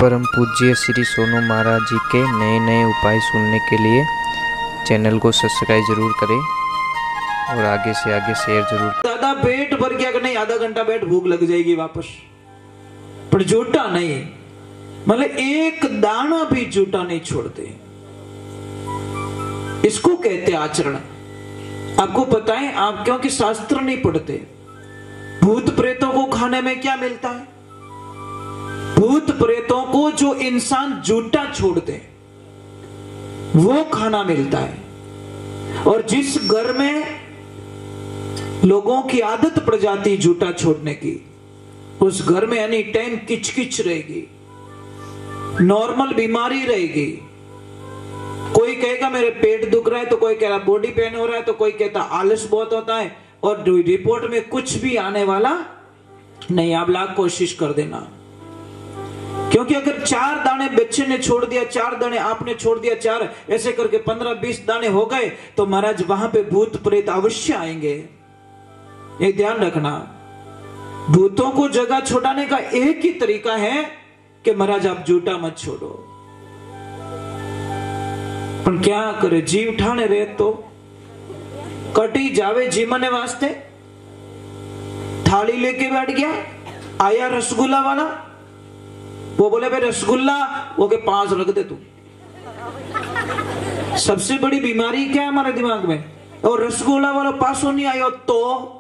परम पूज्य श्री सोनू महाराज जी के नए नए उपाय सुनने के लिए चैनल को सब्सक्राइब जरूर करें और आगे से आगे शेयर जरूर। दादा पेट भर गया कि नहीं, आधा घंटा बैठ भूख लग जाएगी वापस, पर झूठा नहीं, मतलब एक दाना भी झूठा नहीं छोड़ते। इसको कहते आचरण। आपको पता है, आप क्योंकि शास्त्र नहीं पढ़ते, भूत प्रेतों को खाने में क्या मिलता है? भूत प्रेतों को जो इंसान झूठा छोड़ते वो खाना मिलता है। और जिस घर में लोगों की आदत पड़ जाती झूठा छोड़ने की, उस घर में एनी टाइम किचकिच रहेगी, नॉर्मल बीमारी रहेगी। कोई कहेगा मेरे पेट दुख रहा है, तो कोई कह रहा बॉडी पेन हो रहा है, तो कोई कहता आलस बहुत होता है, और रिपोर्ट में कुछ भी आने वाला नहीं। आप लाख कोशिश कर देना, क्योंकि अगर 4 दाने बच्चे ने छोड़ दिया, 4 दाने आपने छोड़ दिया, 4 ऐसे करके 15-20 दाने हो गए, तो महाराज वहां पे भूत प्रेत अवश्य आएंगे। एक ध्यान रखना, भूतों को जगह छुड़ाने का एक ही तरीका है कि महाराज आप झूठा मत छोड़ो। पर क्या करे, जीव ठाणे रहे तो कटी जावे जीमने वास्ते। थाली लेके बैठ गया, आया रसगुल्ला वाला, वो बोले भाई रसगुल्ला, वो के 5 रख दे तू। सबसे बड़ी बीमारी क्या है हमारे दिमाग में? और रसगुल्ला वाला पासों नहीं आयो तो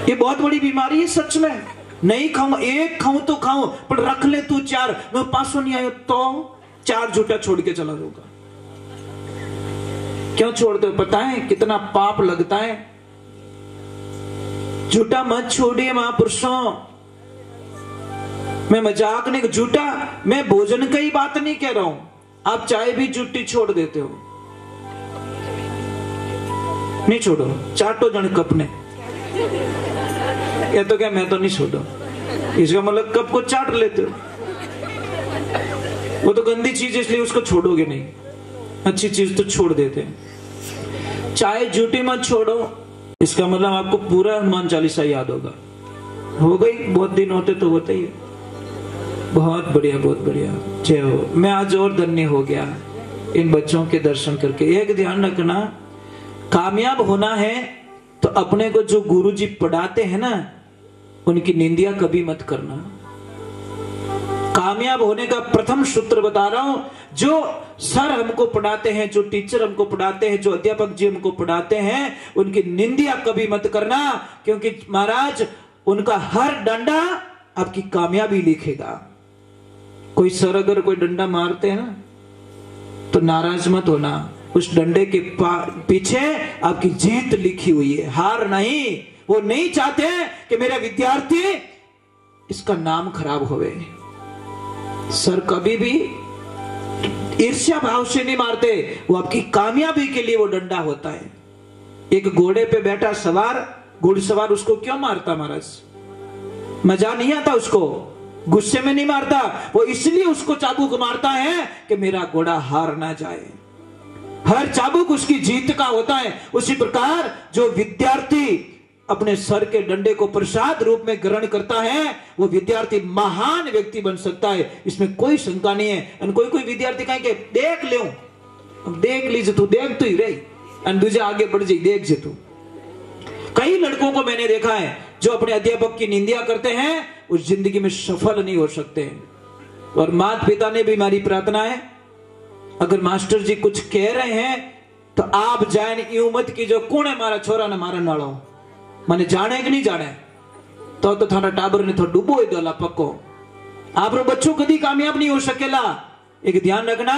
ये बहुत बड़ी बीमारी है सच में। नहीं खाऊं, एक खाऊं तो खाऊं, पर रख ले तू 4, मैं पासों नहीं आयो तो 4 झूठा छोड़ के चला जाऊंगा। क्यों छोड़ते हो? पता है कितना पाप लगता है। झूठा मत छोड़िए महापुरुषों। मैं मजाक नहीं, झूठा मैं भोजन का ही बात नहीं कह रहा हूं। आप चाय भी झूठी छोड़ देते हो, नहीं छोड़ो, चाटो जन कप ने। ये तो क्या, मैं तो नहीं छोड़ो, इसका मतलब कप को चाट लेते हो। वो तो गंदी चीज, इसलिए उसको छोड़ोगे नहीं, अच्छी चीज तो छोड़ देते हैं। चाय झूठी मत छोड़ो, इसका मतलब आपको पूरा हनुमान चालीसा याद होगा। हो गई, बहुत दिन होते तो बताइए। बहुत बढ़िया, बहुत बढ़िया, जय हो। मैं आज और धन्य हो गया इन बच्चों के दर्शन करके। एक ध्यान रखना, कामयाब होना है तो अपने को जो गुरुजी पढ़ाते हैं ना, उनकी निंदिया कभी मत करना। कामयाब होने का प्रथम सूत्र बता रहा हूं। जो सर हमको पढ़ाते हैं, जो टीचर हमको पढ़ाते हैं, जो अध्यापक जी हमको पढ़ाते हैं, उनकी निंदिया कभी मत करना, क्योंकि महाराज उनका हर डंडा आपकी कामयाबी लिखेगा। कोई सर अगर कोई डंडा मारते हैं ना, तो नाराज मत होना, उस डंडे के पीछे आपकी जीत लिखी हुई है, हार नहीं। वो नहीं चाहते कि मेरा विद्यार्थी इसका नाम खराब होवे। सर कभी भी ईर्ष्या भाव से नहीं मारते, वो आपकी कामयाबी के लिए वो डंडा होता है। एक घोड़े पे बैठा सवार, घुड़सवार उसको क्यों मारता महाराज? मजा नहीं आता उसको, गुस्से में नहीं मारता, वो इसलिए उसको चाबुक मारता है कि मेरा घोड़ा हार ना जाए। हर चाबुक उसकी जीत का होता है। उसी प्रकार जो विद्यार्थी अपने सर के डंडे को प्रसाद रूप में ग्रहण करता है, वो विद्यार्थी महान व्यक्ति बन सकता है, इसमें कोई शंका नहीं है। कोई विद्यार्थी कहेंगे देख ले, अब देख लीजिए, तू देख तो ही रही, दूजे आगे बढ़ जाए, देख जे तू। कई लड़कों को मैंने देखा है जो अपने अध्यापक की निंदा करते हैं, उस जिंदगी में सफल नहीं हो सकते। और माता पिता ने भी हमारी प्रार्थना है, अगर मास्टर जी कुछ कह रहे हैं तो आप जाए यूं मत की जो कौन है मारा छोरा ने मारन वालो, माने जाने कि नहीं जाने, तो थारा टाबर ने तो डूबो ही दोला पक्को। आप बच्चों कभी कामयाब नहीं हो सकेला। एक ध्यान रखना,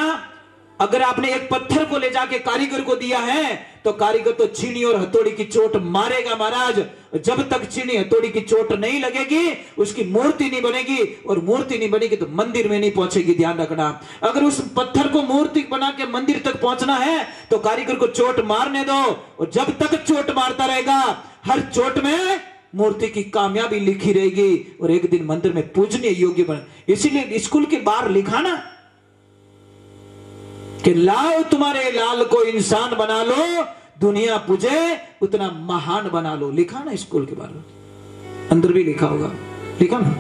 अगर आपने एक पत्थर को ले जाके कारीगर को दिया है, तो कारीगर तो छीनी और हथौड़ी की चोट मारेगा महाराज। जब तक छीनी हथौड़ी की चोट नहीं लगेगी, उसकी मूर्ति नहीं बनेगी, और मूर्ति नहीं बनेगी तो मंदिर में नहीं पहुंचेगी। ध्यान रखना, अगर उस पत्थर को मूर्ति बना के मंदिर तक पहुंचना है, तो कारीगर को चोट मारने दो, और जब तक चोट मारता रहेगा, हर चोट में मूर्ति की कामयाबी लिखी रहेगी, और एक दिन मंदिर में पूजनीय योग्य बने। इसीलिए स्कूल के बाहर लिखा ना कि लाओ तुम्हारे लाल को इंसान बना लो, दुनिया पूजे उतना महान बना लो। लिखा ना स्कूल के बारे में, अंदर भी लिखा होगा, लिखा ना।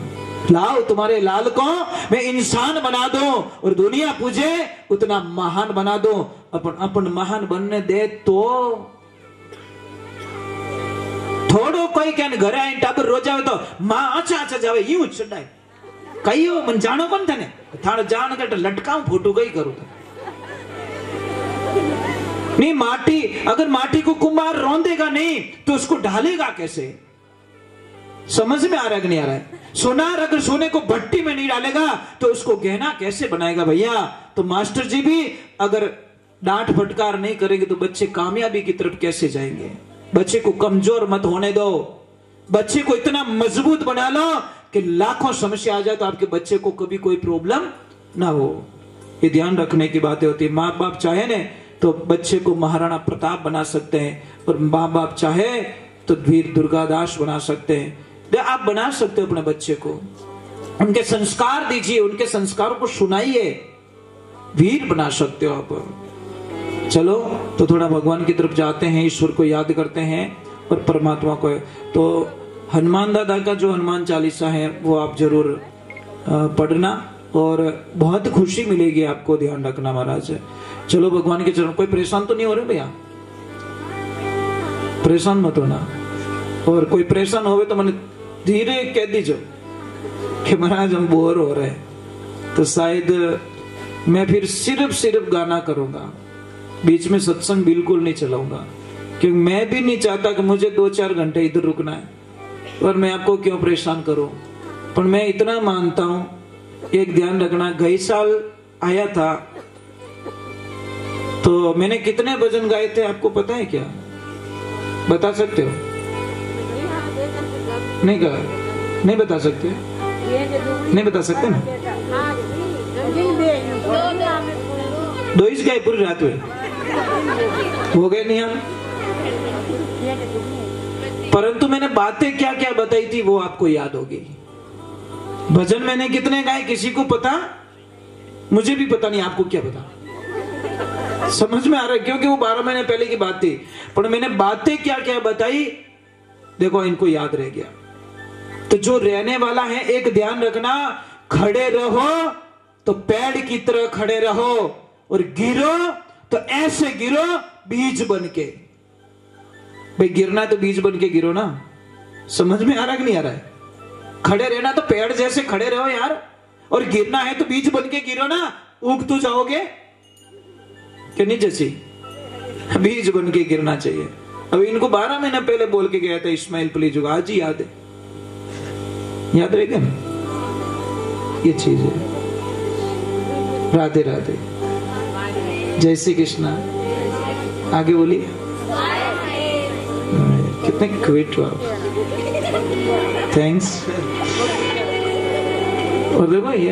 लाओ तुम्हारे लाल को मैं इंसान बना दूं और दुनिया पूजे उतना महान बना दूं। अपन महान बनने दे तो थोड़ो कोई क्या घरे आई टाबर रो जावे तो मां अच्छा जावे यूं छडाय कईयो मन जानो कोन थने थाने जान के लटकाऊं फोटो गई करूं नहीं। माटी अगर माटी को कुम्हार रौंदेगा नहीं तो उसको ढालेगा कैसे? समझ में आ रहा है कि नहीं आ रहा है? सोनार अगर सोने को भट्टी में नहीं डालेगा तो उसको गहना कैसे बनाएगा भैया? तो मास्टर जी भी अगर डांट फटकार नहीं करेंगे तो बच्चे कामयाबी की तरफ कैसे जाएंगे? बच्चे को कमजोर मत होने दो, बच्चे को इतना मजबूत बना लो कि लाखों समस्या आ जाए तो आपके बच्चे को कभी कोई प्रॉब्लम ना हो। ये ध्यान रखने की बातें होती है। माँ बाप चाहे ने तो बच्चे को महाराणा प्रताप बना सकते हैं और माँ बाप चाहे तो वीर दुर्गादास बना सकते हैं। आप बना सकते हो अपने बच्चे को, उनके संस्कार दीजिए, उनके संस्कारों को सुनाइए, वीर बना सकते हो आप। चलो तो थोड़ा भगवान की तरफ जाते हैं, ईश्वर को याद करते हैं और परमात्मा को। तो हनुमान दादा का जो हनुमान चालीसा है वो आप जरूर पढ़ना और बहुत खुशी मिलेगी आपको। ध्यान रखना महाराज। चलो भगवान के चरण। कोई परेशान तो नहीं हो रहे भैया? परेशान मत होना, और कोई परेशान होवे तो मैंने धीरे कह दीजो कि महाराज हम बोर हो रहे हैं, तो शायद मैं फिर सिर्फ गाना करूंगा, बीच में सत्संग बिल्कुल नहीं चलाऊंगा, क्योंकि मैं भी नहीं चाहता कि मुझे 2-4 घंटे इधर रुकना है और मैं आपको क्यों परेशान करूं। पर मैं इतना मानता हूं, एक ध्यान रखना, गई साल आया था तो मैंने कितने भजन गाए थे आपको पता है क्या? बता सकते हो? नहीं कहा? नहीं बता सकते? नहीं बता सकते ना? 2 ही गए पूरी रात में, हो गए नहीं हम। परंतु मैंने बातें क्या क्या बताई थी वो आपको याद होगी। भजन मैंने कितने गाए किसी को पता? मुझे भी पता नहीं, आपको क्या पता? समझ में आ रहा है? क्योंकि वो 12 महीने पहले की बात थी, पर मैंने बातें क्या क्या बताई देखो, इनको याद रह गया। तो जो रहने वाला है, एक ध्यान रखना, खड़े रहो तो पेड़ की तरह खड़े रहो और गिरो तो ऐसे गिरो बीज बन के। भाई गिरना तो बीज बन के गिरो ना। समझ में आ रहा कि नहीं आ रहा है? खड़े रहना तो पेड़ जैसे खड़े रहो यार, और गिरना है तो बीज बन के गिरो ना। उग तो जाओगे कि नहीं? जैसे बीज बन के गिरना चाहिए। अभी इनको 12 महीने पहले बोल के गया था इस्माइल प्लीज, आज ही याद है, याद रहेगा ना ये चीज है। राधे राधे, जय श्री कृष्णा। आगे बोलिए। कितने क्विट हो आप, थैंक्स। और देखो ये